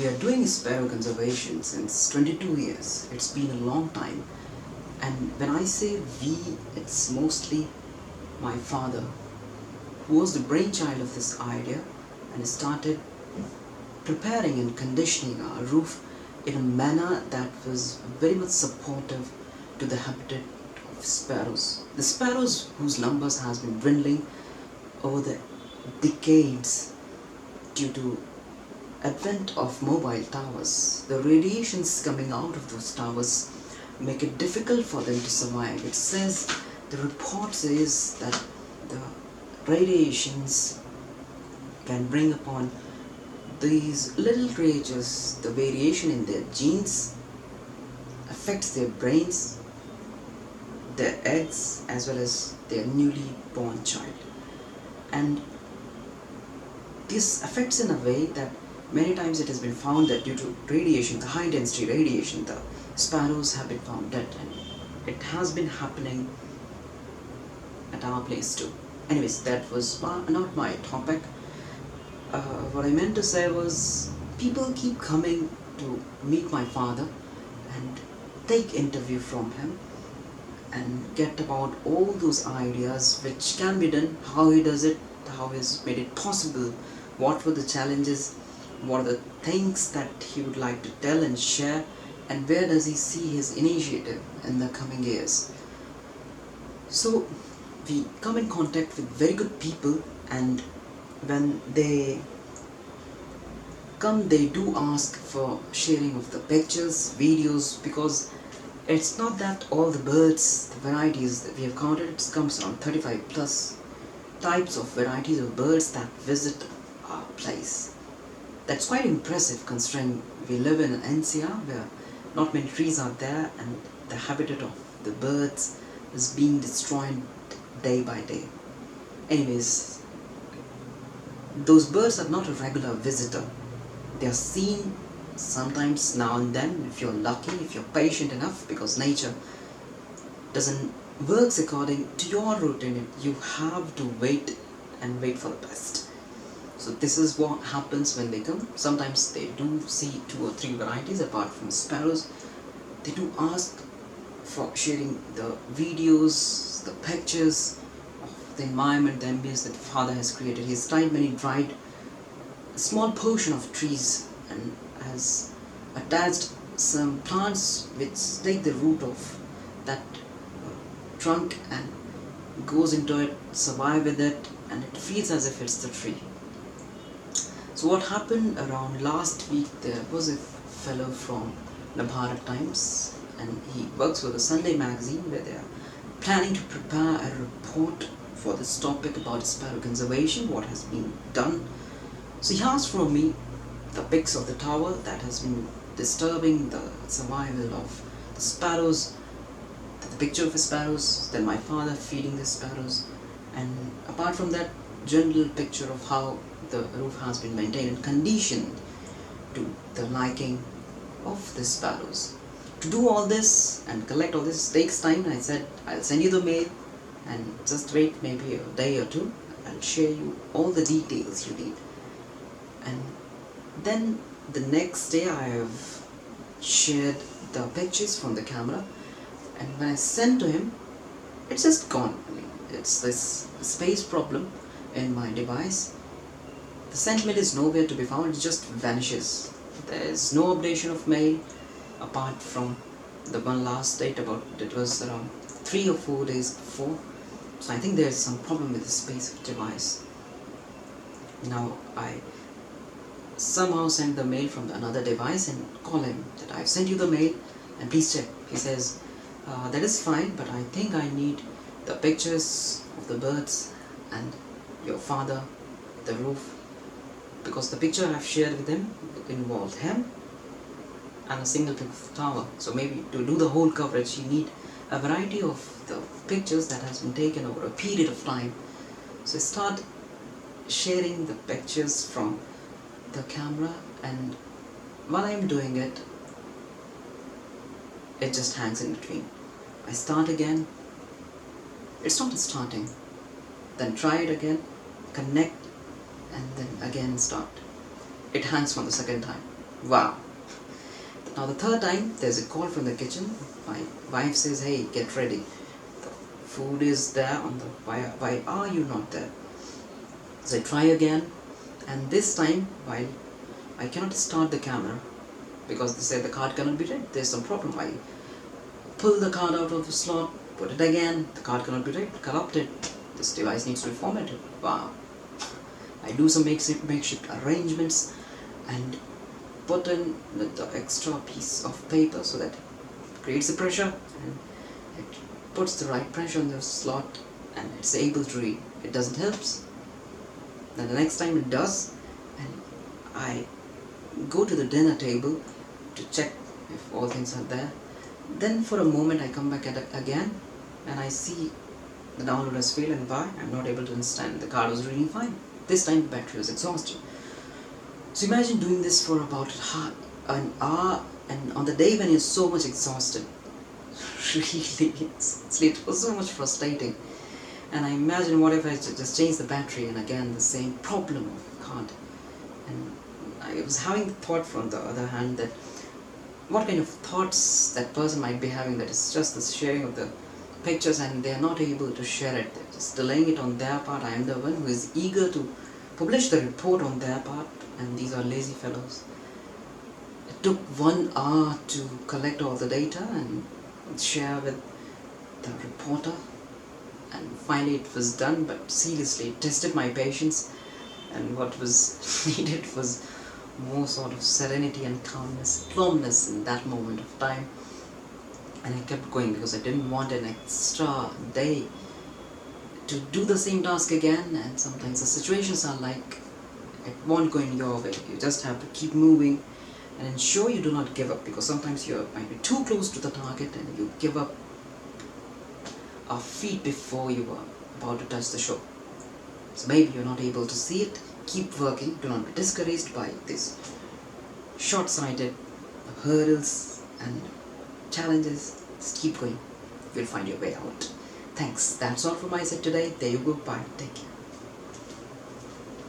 we are doing sparrow conservation since 22 years. It's been a long time. And when I say we, it's mostly my father, who was the brainchild of this idea and started preparing and conditioning our roof in a manner that was very much supportive to the habitat of sparrows. The sparrows whose numbers has been dwindling over the decades due to advent of mobile towers. The radiations coming out of those towers make it difficult for them to survive. It says, the report says that the radiations can bring upon these little creatures, the variation in their genes affects their brains, their eggs, as well as their newly born child. And this affects in a way that many times it has been found that due to radiation, the high density radiation, the sparrows have been found dead, and it has been happening at our place too. Anyways, that was not my topic. What I meant to say was, people keep coming to meet my father and take interview from him and get about all those ideas which can be done, how he does it, how he's made it possible, what were the challenges, what are the things that he would like to tell and share, and where does he see his initiative in the coming years. So we come in contact with very good people, and when they come, they do ask for sharing of the pictures, videos, because it's not that all the birds, the varieties that we have counted, it comes around 35 plus types of varieties of birds that visit our place. That's quite impressive considering we live in an NCR where not many trees are there and the habitat of the birds is being destroyed day by day. Anyways, those birds are not a regular visitor. They are seen sometimes now and then, if you're lucky, if you're patient enough, because nature doesn't works according to your routine. You have to wait and wait for the best. So this is what happens when they come. Sometimes they do see 2 or 3 varieties apart from sparrows. They do ask for sharing the videos, the pictures of the environment, the ambience that father has created. He's tried many dried a small portion of trees and has attached some plants which take the root of that trunk and goes into it, survive with it, and it feels as if it's the tree. So what happened around last week, there was a fellow from Nabharat Times, and he works for the Sunday magazine, where they are planning to prepare a report for this topic about sparrow conservation, what has been done. So he asked from me the pics of the tower that has been disturbing the survival of the sparrows, the picture of the sparrows, then my father feeding the sparrows, and apart from that, general picture of how the roof has been maintained and conditioned to the liking of the sparrows. To do all this and collect all this takes time, and I said, I'll send you the mail and just wait maybe a day or two. I'll share you all the details you need. And then the next day I have shared the pictures from the camera, and when I sent to him, it's just gone. I mean, it's this space problem in my device. The sent mail is nowhere to be found, it just vanishes. There is no updation of mail apart from the one last date, about it was around 3 or 4 days before. So I think there's some problem with the space of device. Now I somehow send the mail from another device and call him that I've sent you the mail and please check. He says, that is fine, but I think I need the pictures of the birds and your father, the roof, because the picture I've shared with him involved him and a single tower. So maybe to do the whole coverage you need a variety of the pictures that has been taken over a period of time. So I start sharing the pictures from the camera, and while I'm doing it, it just hangs in between. I start again, it's not starting, then try it again, connect, and then again start. It hangs for the second time. Wow. Now the third time, there's a call from the kitchen. My wife says, hey, get ready. The food is there on the, why are you not there? So I try again, and this time, while I cannot start the camera, because they say the card cannot be read, there's some problem. I pull the card out of the slot, put it again, the card cannot be read, corrupted, this device needs to be formatted. Wow. I do some makeshift arrangements and put in the extra piece of paper so that it creates the pressure and it puts the right pressure on the slot and it's able to read. It doesn't help. Then the next time it does, and I go to the dinner table to check if all things are there. Then for a moment I come back again and I see the download has failed, and why? I'm not able to understand. The card was reading fine. This time the battery was exhausted. So imagine doing this for about an hour, and on the day when you're so much exhausted, really, it was so much frustrating. And I imagine, what if I just change the battery, and again the same problem of card. And I was having the thought from the other hand that what kind of thoughts that person might be having, that it's just the sharing of the pictures and they are not able to share it. They're just delaying it on their part. I am the one who is eager to publish the report on their part, and these are lazy fellows. It took 1 hour to collect all the data and share with the reporter, and finally it was done. But seriously, it tested my patience, and what was needed was more sort of serenity and calmness in that moment of time. And I kept going because I didn't want an extra day to do the same task again. And sometimes the situations are like, it won't go in your way. You just have to keep moving and ensure you do not give up, because sometimes you might be too close to the target and you give up a feet before you are about to touch the shore. So maybe you're not able to see it. Keep working. Do not be discouraged by this short-sighted hurdles and challenges. Just keep going. You'll find your way out. Thanks. That's all from my side today. There you go. Bye. Take care.